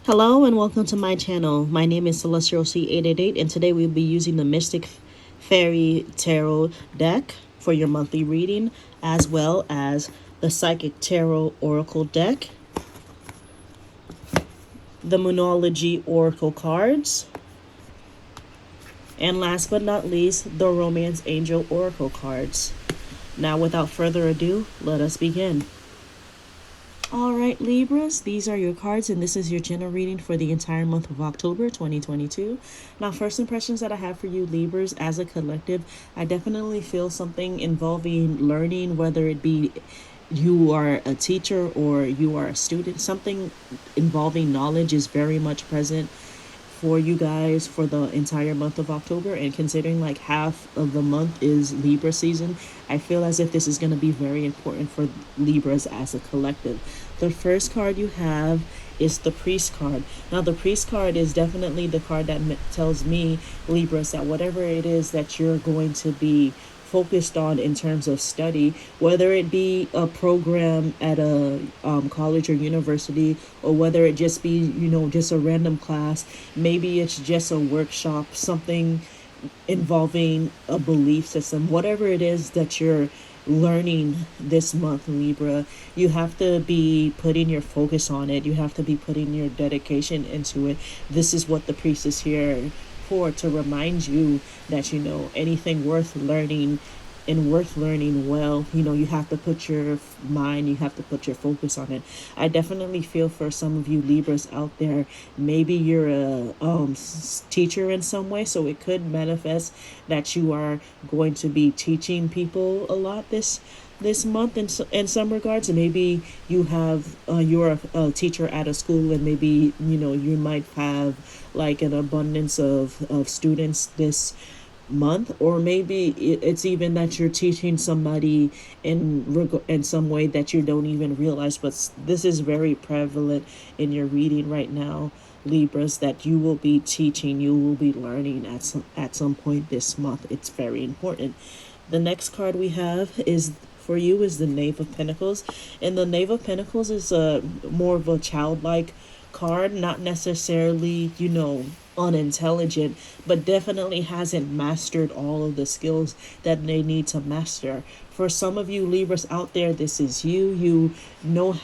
Hello and welcome to my channel. My name is Celestial C888 and today we'll be using the Mystic Fairy Tarot deck for your monthly reading, as well as the Psychic Tarot Oracle deck, the Hormoneology Oracle cards, and last but not least, the Romance Angel Oracle cards. Now without further ado, let us begin. Alright, Libras, these are your cards, and this is your general reading for the entire month of October 2022. Now, first impressions that I have for you, Libras, as a collective, I definitely feel something involving learning, whether it be you are a teacher or you are a student. Something involving knowledge is very much present for you guys for the entire month of October, and considering like half of the month is Libra season, I feel as if this is going to be very important for Libras as a collective. The first card you have is the Priest card. Now the Priest card is definitely the card that tells me, Libras, that whatever it is that you're going to be focused on in terms of study, whether it be a program at a college or university, or whether it just be, just a random class, maybe it's just a workshop, something involving a belief system, whatever it is that you're learning this month, Libra, you have to be putting your focus on it. You have to be putting your dedication into it. This is what the Priest is here for, to remind you that, anything worth learning and worth learning well, you have to put your mind, you have to put your focus on it. I definitely feel for some of you Libras out there, maybe you're a teacher in some way, so it could manifest that you are going to be teaching people a lot this month in some regards. And maybe you have you're a teacher at a school, and maybe you might have like an abundance of students this month, or maybe it's even that you're teaching somebody in some way that you don't even realize. But this is very prevalent in your reading right now, Libras, that you will be teaching, you will be learning at some point this month. It's very important. The next card we have is for you is the Knave of Pentacles, and the Knave of Pentacles is a more of a childlike card, not necessarily unintelligent, but definitely hasn't mastered all of the skills that they need to master. For some of you Libras out there, this is you know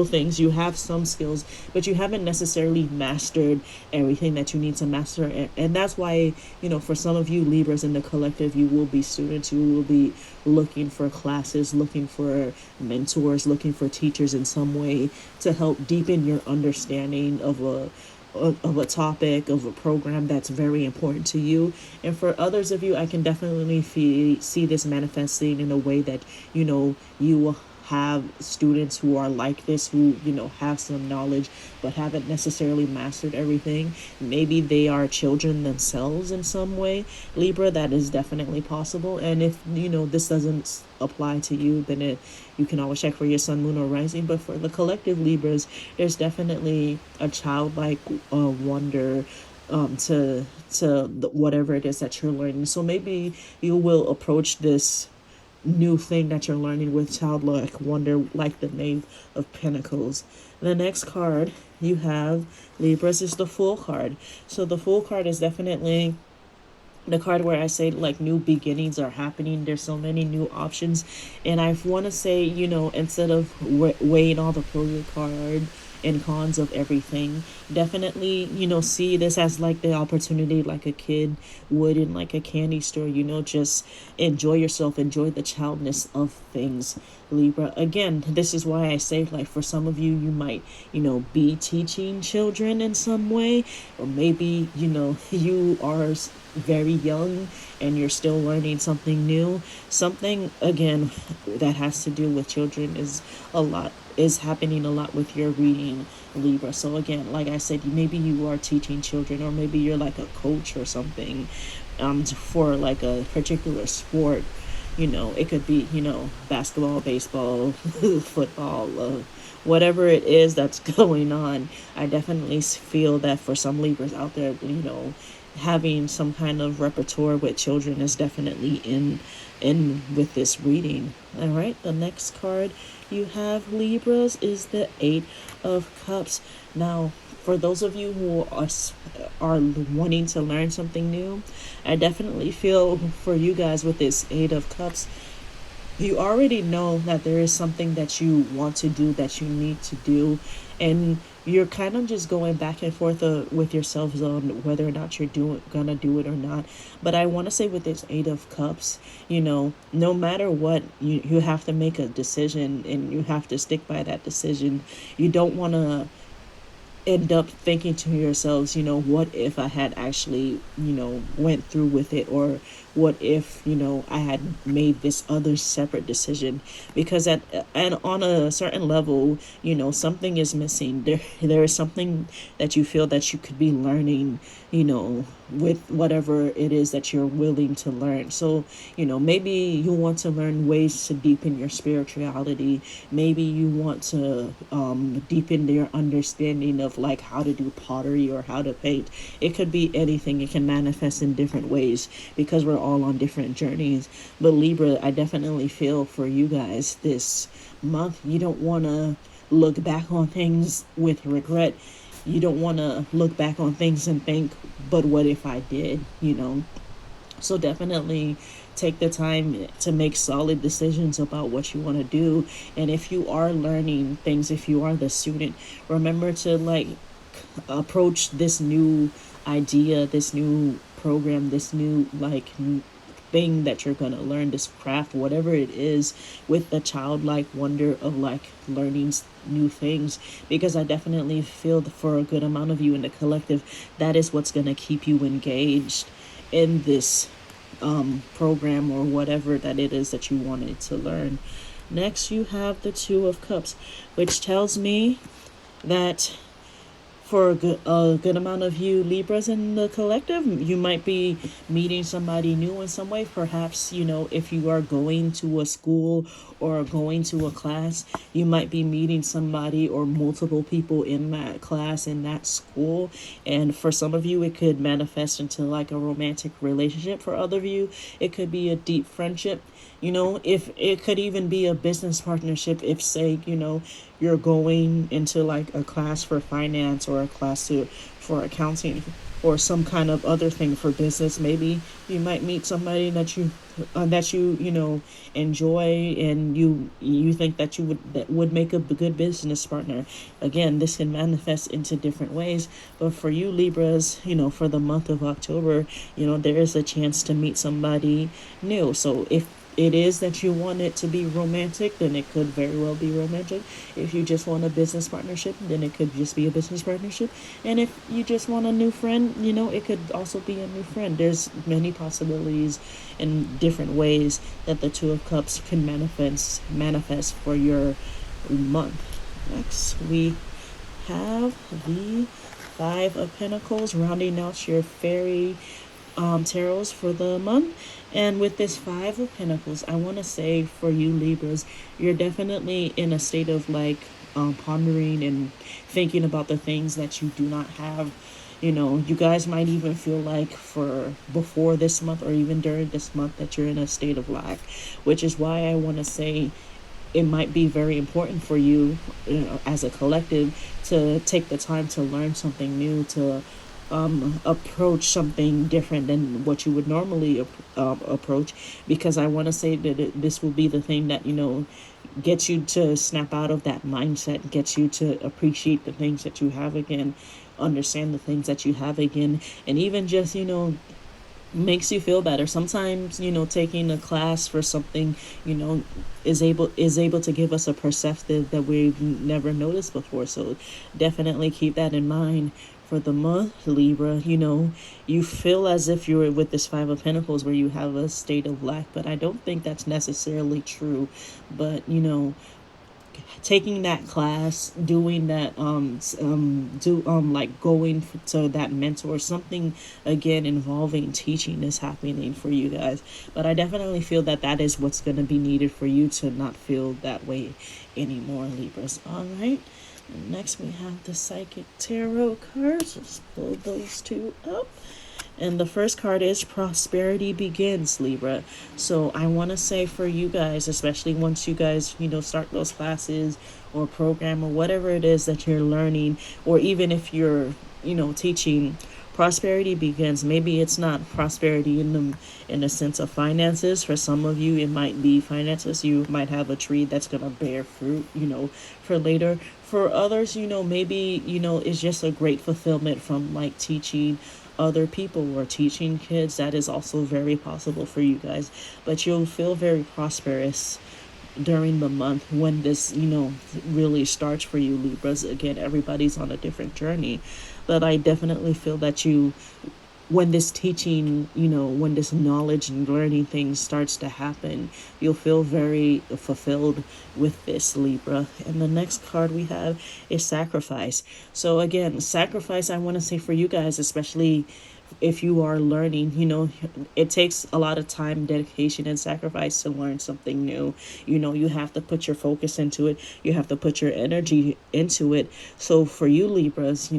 things, you have some skills, but you haven't necessarily mastered everything that you need to master. And that's why, for some of you Libras in the collective, you will be students, you will be looking for classes, looking for mentors, looking for teachers in some way to help deepen your understanding of a topic, of a program that's very important to you. And for others of you, I can definitely see this manifesting in a way that you will have students who are like this, who have some knowledge but haven't necessarily mastered everything. Maybe they are children themselves in some way, Libra. That is definitely possible. And if this doesn't apply to you, then you can always check for your sun, moon, or rising. But for the collective Libras, there's definitely a childlike wonder to whatever it is that you're learning. So maybe you will approach this new thing that you're learning with childlike wonder, like the Knave of Pentacles. The next card you have, Libras, is the Fool card. So the Fool card is definitely the card where I say like new beginnings are happening. There's so many new options, and I want to say, instead of weighing all the pros and cons and cons of everything, definitely see this as like the opportunity, like a kid would in like a candy store. Just enjoy yourself, enjoy the childness of things, Libra. Again, this is why I say, like, for some of you, you might be teaching children in some way, or maybe you are very young and you're still learning something new. Something, again, that has to do with children is happening a lot with your reading, Libra. So again, like I said, maybe you are teaching children, or maybe you're like a coach or something for like a particular sport. It could be basketball, baseball, football, whatever it is that's going on. I definitely feel that for some Libras out there, having some kind of repertoire with children is definitely in with this reading. All right, the next card you have, Libras, is the Eight of Cups. Now, for those of you who are wanting to learn something new, I definitely feel for you guys with this Eight of Cups. You already know that there is something that you want to do, that you need to do, and you're kind of just going back and forth with yourselves on whether or not you're gonna do it or not. But I want to say with this Eight of Cups, no matter what, you have to make a decision, and you have to stick by that decision. You don't want to end up thinking to yourselves, what if I had actually, went through with it, or what if, I had made this other separate decision, because and on a certain level, something is missing. There is something that you feel that you could be learning, with whatever it is that you're willing to learn. So, maybe you want to learn ways to deepen your spirituality. Maybe you want to deepen your understanding of like how to do pottery or how to paint. It could be anything. It can manifest in different ways because we're all on different journeys. But Libra, I definitely feel for you guys this month, you don't want to look back on things with regret. You don't want to look back on things and think, but what if I did, So definitely take the time to make solid decisions about what you want to do. And if you are learning things, if you are the student, remember to like approach this new idea, this new program, this new thing that you're going to learn, this craft, whatever it is, with the childlike wonder of like learning new things, because I definitely feel for a good amount of you in the collective, that is what's going to keep you engaged in this program or whatever that it is that you wanted to learn. Next, you have the Two of Cups, which tells me that for a good amount of you Libras in the collective, you might be meeting somebody new in some way. Perhaps, if you are going to a school or going to a class, you might be meeting somebody or multiple people in that class, in that school. And for some of you, it could manifest into like a romantic relationship. For other of you, it could be a deep friendship. If it could even be a business partnership, if say, you're going into like a class for finance or a class for accounting or some kind of other thing for business. Maybe you might meet somebody that you enjoy, and you think that would make a good business partner. Again, this can manifest into different ways, but for you Libras, for the month of October, there is a chance to meet somebody new. So if it is that you want it to be romantic, then it could very well be romantic. If you just want a business partnership, then it could just be a business partnership. And if you just want a new friend, it could also be a new friend. There's many possibilities in different ways that the Two of Cups can manifest for your month. Next, we have the Five of Pentacles, rounding out your fairy tarots for the month. And with this Five of Pentacles, I want to say for you Libras, you're definitely in a state of like pondering and thinking about the things that you do not have. You guys might even feel like for before this month or even during this month that you're in a state of lack, which is why I want to say it might be very important for you, as a collective, to take the time to learn something new, to approach something different than what you would normally approach, because I want to say that this will be the thing that gets you to snap out of that mindset, gets you to appreciate the things that you have again, understand the things that you have again, and even just makes you feel better. Sometimes taking a class for something is able to give us a perspective that we've never noticed before. So definitely keep that in mind for the month, Libra. You feel as if you're with this Five of Pentacles where you have a state of lack, but I don't think that's necessarily true. But taking that class, doing that like going to that mentor, something again involving teaching is happening for you guys. But I definitely feel that is what's going to be needed for you to not feel that way anymore, Libras. All right, next we have the Psychic Tarot cards. Let's pull those two up. And the first card is prosperity begins, Libra. So I want to say for you guys, especially once you guys, start those classes or program or whatever it is that you're learning, or even if you're, teaching, prosperity begins. Maybe it's not prosperity in the sense of finances. For some of you, it might be finances. You might have a tree that's going to bear fruit, for later. For others, maybe, it's just a great fulfillment from like teaching other people or teaching kids. That is also very possible for you guys. But you'll feel very prosperous during the month when this, really starts for you, Libras. Again, everybody's on a different journey. But I definitely feel that when this teaching, when this knowledge and learning thing starts to happen, you'll feel very fulfilled with this, Libra. And the next card we have is sacrifice. So again, sacrifice, I want to say for you guys, especially if you are learning, it takes a lot of time, dedication, and sacrifice to learn something new. You have to put your focus into it. You have to put your energy into it. So for you, Libras,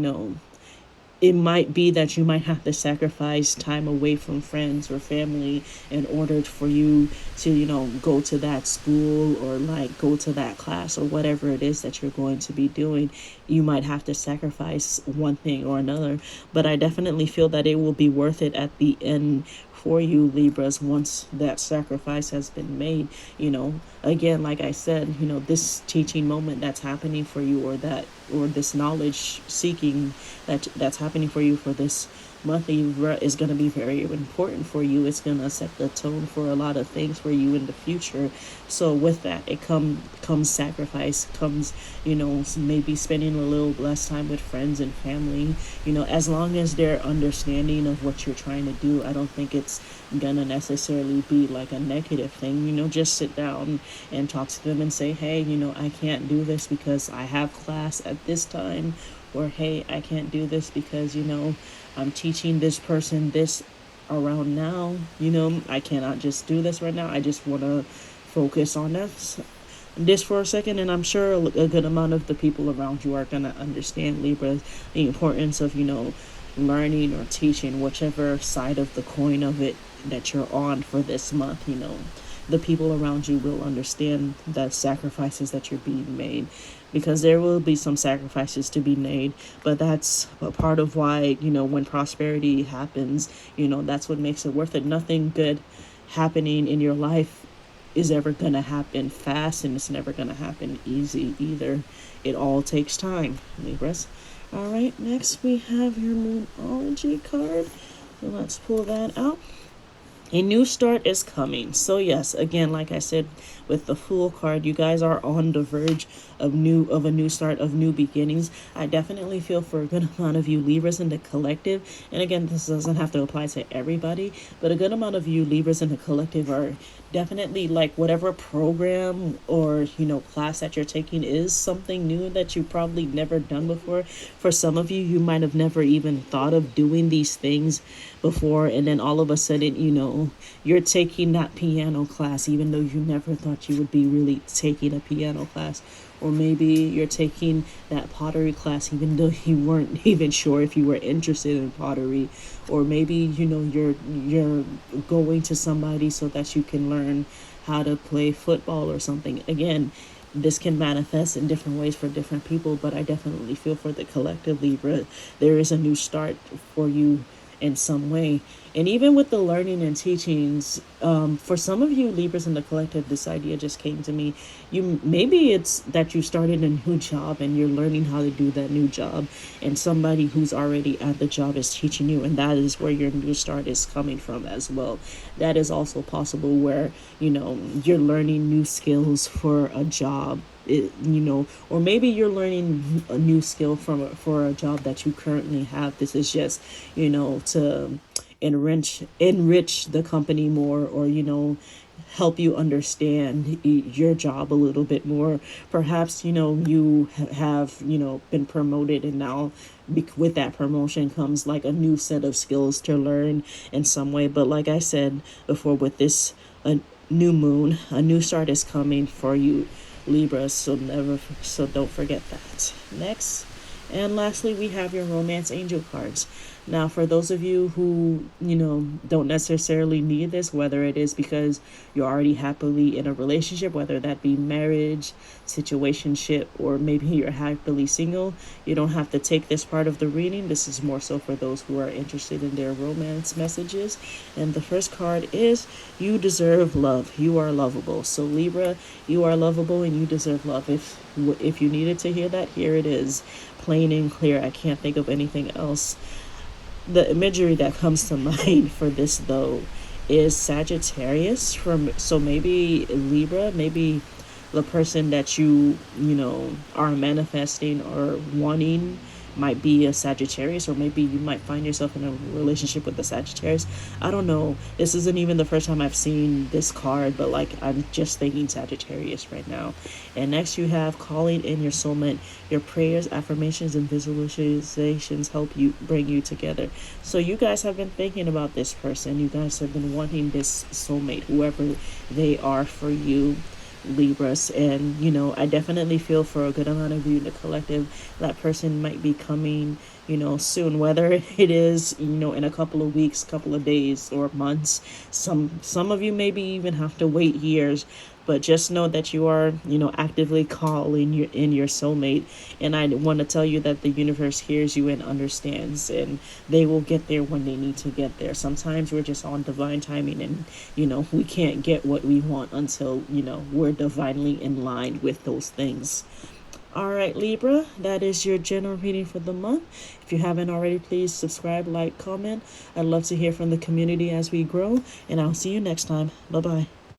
it might be that you might have to sacrifice time away from friends or family in order for you to, go to that school or like go to that class or whatever it is that you're going to be doing. You might have to sacrifice one thing or another, but I definitely feel that it will be worth it at the end for you, Libras, once that sacrifice has been made. Again, like I said, this teaching moment that's happening for you, or this knowledge seeking that's happening for you for this month, Libra, is going to be very important for you. It's going to set the tone for a lot of things for you in the future. So with that, it comes sacrifice, comes, maybe spending a little less time with friends and family, as long as they're understanding of what you're trying to do. I don't think it's gonna necessarily be like a negative thing. Just sit down and talk to them and say, hey, I can't do this because I have class at this time, or hey, I can't do this because I'm teaching this person this around now. I cannot just do this right now. I just want to focus on this for a second. And I'm sure a good amount of the people around you are going to understand, Libra, the importance of learning or teaching, whichever side of the coin of it that you're on for this month. The people around you will understand the sacrifices that you're being made, because there will be some sacrifices to be made. But that's a part of why, when prosperity happens, that's what makes it worth it. Nothing good happening in your life is ever going to happen fast, and it's never going to happen easy either. It all takes time, Libras. All right, next we have your Hormoneology card. So let's pull that out. A new start is coming. So yes, again, like I said, with the Fool card, you guys are on the verge of a new start, of new beginnings. I definitely feel for a good amount of you Libras in the collective, and again, this doesn't have to apply to everybody, but a good amount of you Libras in the collective are definitely like whatever program or class that you're taking is something new that you probably never done before. For some of you, you might have never even thought of doing these things before, and then all of a sudden you're taking that piano class even though you never thought you would be really taking a piano class. Or maybe you're taking that pottery class even though you weren't even sure if you were interested in pottery. Or maybe you're going to somebody so that you can learn how to play football or something. Again, this can manifest in different ways for different people, but I definitely feel for the collective Libra, there is a new start for you in some way. And even with the learning and teachings, for some of you Libras in the collective, this idea just came to me. Maybe it's that you started a new job and you're learning how to do that new job, and somebody who's already at the job is teaching you, and that is where your new start is coming from as well. That is also possible, where you're learning new skills for a job. Or maybe you're learning a new skill for a job that you currently have. This is just to enrich the company more, or help you understand your job a little bit more. Perhaps you have been promoted, and now with that promotion comes like a new set of skills to learn in some way. But like I said before, with this new moon, a new start is coming for you Libra, so don't forget that. Next And lastly, we have your romance angel cards. Now, for those of you who, don't necessarily need this, whether it is because you're already happily in a relationship, whether that be marriage, situationship, or maybe you're happily single, you don't have to take this part of the reading. This is more so for those who are interested in their romance messages. And the first card is you deserve love. You are lovable. So Libra, you are lovable and you deserve love. If you needed to hear that, here it is, plain and clear. I can't think of anything else. The imagery that comes to mind for this though is Sagittarius, so maybe Libra, maybe the person that you are manifesting or wanting might be a Sagittarius, or maybe you might find yourself in a relationship with a Sagittarius. I don't know. This isn't even the first time I've seen this card, but like I'm just thinking Sagittarius right now. And next you have calling in your soulmate. Your prayers, affirmations, and visualizations help you bring you together. So you guys have been thinking about this person. You guys have been wanting this soulmate, whoever they are for you, Libras. And I definitely feel for a good amount of you in the collective, that person might be coming soon, whether it is in a couple of weeks, couple of days, or months. Some of you maybe even have to wait years, but just know that you are actively calling your soulmate. And I want to tell you that the universe hears you and understands, and they will get there when they need to get there. Sometimes we're just on divine timing, and we can't get what we want until we're divinely in line with those things. All right, Libra, that is your general reading for the month. If you haven't already, please subscribe, like, comment. I'd love to hear from the community as we grow, and I'll see you next time. Bye-bye.